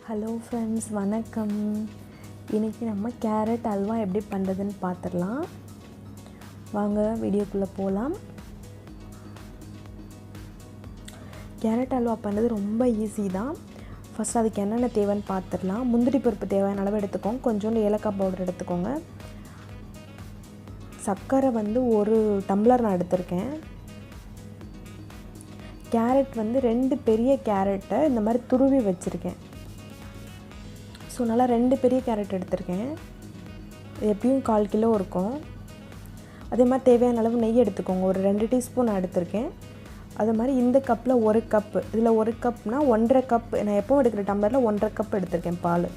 Hello friends, வணக்கம். இன்றைக்கி நம்ம கேரட் அல்வா எப்படி பண்ணுறதுன்னு பார்த்துடலாம். வாங்க வீடியோக்குள்ளே போகலாம். கேரட் அல்வா பண்ணுறது ரொம்ப ஈஸி தான். ஃபஸ்ட் அதுக்கு என்னென்ன தேவைன்னு பார்த்துடலாம். முந்திரி பருப்பு தேவையான அளவு எடுத்துக்கோங்க. கொஞ்சோண்டு ஏலக்காய் பவுடர் எடுத்துக்கோங்க. சர்க்கரை ஒரு டம்ளர் நான் எடுத்திருக்கேன். கேரட் 2 பெரிய கேரட்டை இந்த மாதிரி துருவி வச்சுருக்கேன். ஸோ நல்லா 2 பெரிய கேரட் எடுத்திருக்கேன். எப்படியும் 1/4 கிலோ இருக்கும். அதே மாதிரி தேவையான அளவு நெய் எடுத்துக்கோங்க. ஒரு 2 டீஸ்பூன் நான் எடுத்திருக்கேன். அது மாதிரி இந்த கப்பில் 1 கப்பு, இதில் 1 கப்னா 1.5 கப், நான் எப்போவும் எடுக்கிற டம்ளரில் 1.5 கப் எடுத்திருக்கேன் பால்.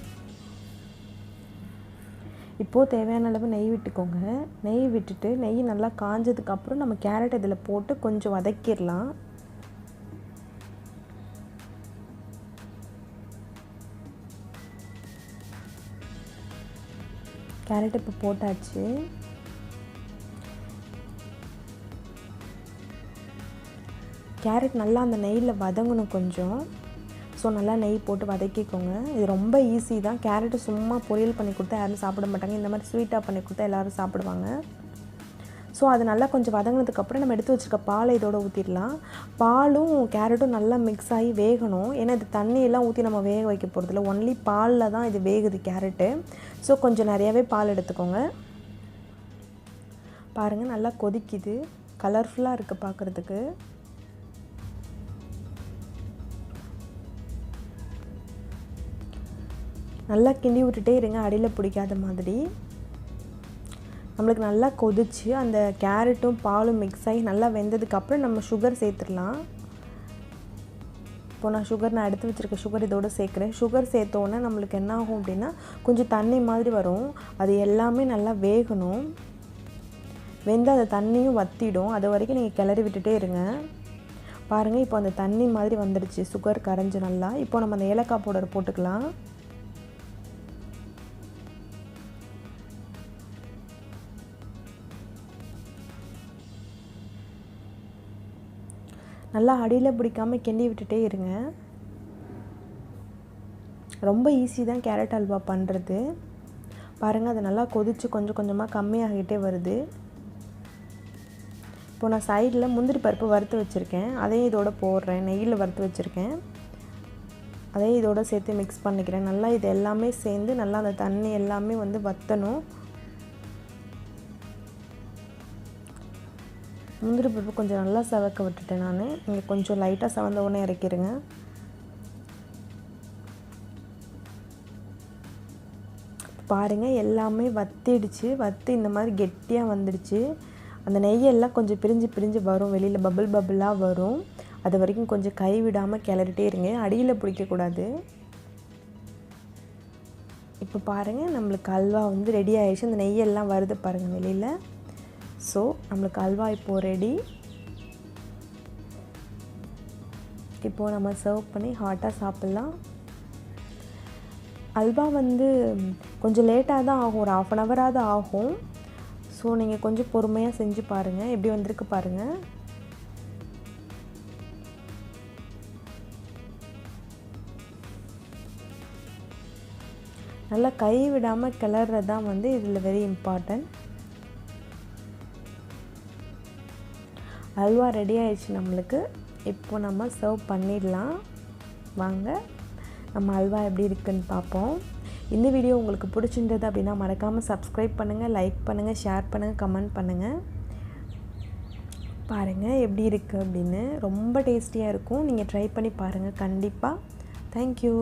இப்போது தேவையான அளவு நெய் விட்டுக்கோங்க. நெய் விட்டுட்டு நெய் நல்லா காஞ்சதுக்கப்புறம் நம்ம கேரட் இதில் போட்டு கொஞ்சம் வதக்கிடலாம். கேரட் இப்போ போட்டாச்சு. கேரட் நல்லா அந்த நெய்யில் வதங்கணும் கொஞ்சம். ஸோ நல்லா நெய் போட்டு வதக்கிக்கோங்க. இது ரொம்ப ஈஸி தான். கேரட்டு சும்மா பொரியல் பண்ணி கொடுத்தா யாரும் சாப்பிட மாட்டாங்க. இந்த மாதிரி ஸ்வீட்டாக பண்ணி கொடுத்தா எல்லோரும் சாப்பிடுவாங்க. ஸோ அது நல்லா கொஞ்சம் வதங்கினதுக்கப்புறம் நம்ம எடுத்து வச்சுருக்க பாலை இதோடு ஊற்றிடலாம். பாலும் கேரட்டும் நல்லா மிக்ஸ் ஆகி வேகணும். ஏன்னா இது தண்ணியெல்லாம் ஊற்றி நம்ம வேக வைக்க போகிறதில்ல, ஒன்லி பாலில் தான் இது வேகுது கேரட்டு. ஸோ கொஞ்சம் நிறையாவே பால் எடுத்துக்கோங்க. பாருங்கள், நல்லா கொதிக்குது. கலர்ஃபுல்லாக இருக்குது பார்க்குறதுக்கு. நல்லா கிண்டி விட்டுட்டே இருங்க, அடியில் பிடிக்காத மாதிரி. நம்மளுக்கு நல்லா கொதிச்சு அந்த கேரட்டும் பாலும் மிக்ஸ் ஆகி நல்லா வெந்ததுக்கப்புறம் நம்ம சுகர் சேர்த்துடலாம். இப்போ நான் எடுத்து வச்சுருக்க சுகர் இதோடு சேர்க்குறேன். சுகர் சேர்த்தோன்னே நம்மளுக்கு என்ன ஆகும் அப்படின்னா கொஞ்சம் தண்ணி மாதிரி வரும். அது எல்லாமே நல்லா வேகணும். வெந்து அந்த தண்ணியும் வற்றிடும். அது வரைக்கும் நீங்கள் கிளறி விட்டுட்டே இருங்க. பாருங்கள், இப்போ அந்த தண்ணி மாதிரி வந்துடுச்சு, சுகர் கரைஞ்சி நல்லா. இப்போ நம்ம அந்த ஏலக்காய் பவுடர் போட்டுக்கலாம். நல்லா அடியில் பிடிக்காமல் கிண்டி விட்டுட்டே இருங்க. ரொம்ப ஈஸி தான் கேரட் அல்வா பண்ணுறது. பாருங்கள், அது நல்லா கொதித்து கொஞ்சம் கொஞ்சமாக கம்மியாகிட்டே வருது. இப்போ நான் சைடில் முந்திரி பருப்பு வறுத்து வச்சுருக்கேன். அதையும் இதோட போடுறேன். நெய்யில் வறுத்து வச்சுருக்கேன். அதையும் இதோட சேர்த்து மிக்ஸ் பண்ணிக்கிறேன். நல்லா இது எல்லாமே சேர்ந்து நல்லா அந்த தண்ணி எல்லாமே வற்றணும். முந்திரி பருப்பு கொஞ்சம் நல்லா செவக்க விட்டுட்டேன் நான். நீங்கள் கொஞ்சம் லைட்டாக செவந்த உடனே இறக்கிடுங்க. பாருங்கள், எல்லாமே வற்றிடுச்சு. வற்றி இந்த மாதிரி கெட்டியாக வந்துடுச்சு. அந்த நெய்யெல்லாம் கொஞ்சம் பிரிஞ்சு வரும், வெளியில் பபிளாக வரும். அது வரைக்கும் கொஞ்சம் கை விடாமல் கிளறிட்டே இருங்க, அடியில் பிடிக்கக்கூடாது. இப்போ பாருங்கள், நம்மளுக்கு அல்வா ரெடி ஆகிடுச்சு. அந்த நெய்யெல்லாம் வருது பாருங்கள் வெளியில். ஸோ நம்மளுக்கு அல்வா இப்போது ரெடி. இப்போது நம்ம சர்வ் பண்ணி ஹாட்டாக சாப்பிட்லாம். அல்வா கொஞ்சம் லேட்டாக தான் ஆகும், ஒரு 1/2 ஹவராவது ஆகும். ஸோ நீங்கள் கொஞ்சம் பொறுமையாக செஞ்சு பாருங்கள். எப்படி வந்திருக்கு பாருங்கள். நல்லா கை விடாமல் கிளறது தான் இதில் வெரி இம்பார்ட்டன்ட். அல்வா ரெடி ஆயிடுச்சு நம்மளுக்கு. இப்போ நம்ம சர்வ் பண்ணிடலாம். வாங்க நம்ம அல்வா எப்படி இருக்குன்னு பார்ப்போம். இந்த வீடியோ உங்களுக்கு பிடிச்சிருந்தது அப்படின்னா மறக்காமல் சப்ஸ்கிரைப் பண்ணுங்கள், லைக் பண்ணுங்கள், ஷேர் பண்ணுங்கள், கமெண்ட் பண்ணுங்கள். பாருங்கள் எப்படி இருக்குது அப்படின்னு. ரொம்ப டேஸ்டியாக இருக்கும். நீங்கள் ட்ரை பண்ணி பாருங்கள் கண்டிப்பாக. தேங்க்யூ.